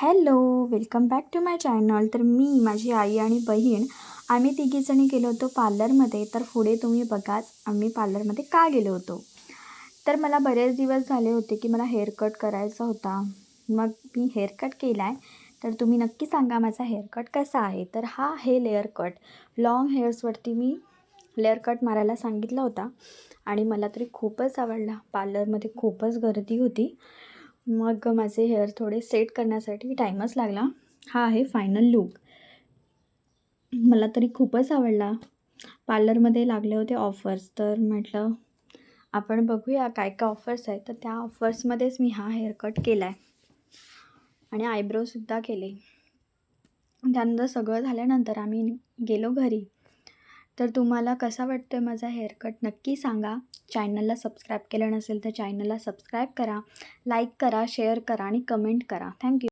Hello, welcome back to my channel. तर मी, माझी आई आणि बहीण आम्ही तिघीजणी गेलो होतो पार्लरमध्ये. तर पुढे तुम्ही बघाच आम्ही पार्लरमध्ये का गेलो होतो. तर मला बरेच दिवस झाले होते की मला हेअरकट करायचा होता. मग मी हेअरकट केला आहे. तर तुम्ही नक्की सांगा माझा हेअरकट कसा आहे. तर हा आहे लेअर कट. लाँग हेअर्सवरती मी लेअर कट मारायला सांगितला होता आणि मला तरी खूपच आवडला. पार्लरमध्ये खूपच गर्दी होती. मग माझे हेअर थोडे सेट करण्यासाठी टाईमच लागला. हा आहे फायनल लूक. मला तरी खूपच आवडला. पार्लरमध्ये लागले होते ऑफर्स, तर म्हटलं आपण बघूया काय काय ऑफर्स आहेत. तर त्या ऑफर्समध्येच मी हा हेअरकट केला आहे आणि आयब्रोसुद्धा केले. त्यानंतर सगळं झाल्यानंतर आम्ही गेलो घरी. तर तुम्हाला कसा वाटतो आहे माझा हेअरकट नक्की सांगा. चॅनलला सबस्क्राईब केलं नसेल तर चॅनलला सबस्क्राईब करा, लाईक करा, शेअर करा आणि कमेंट करा. थँक्यू.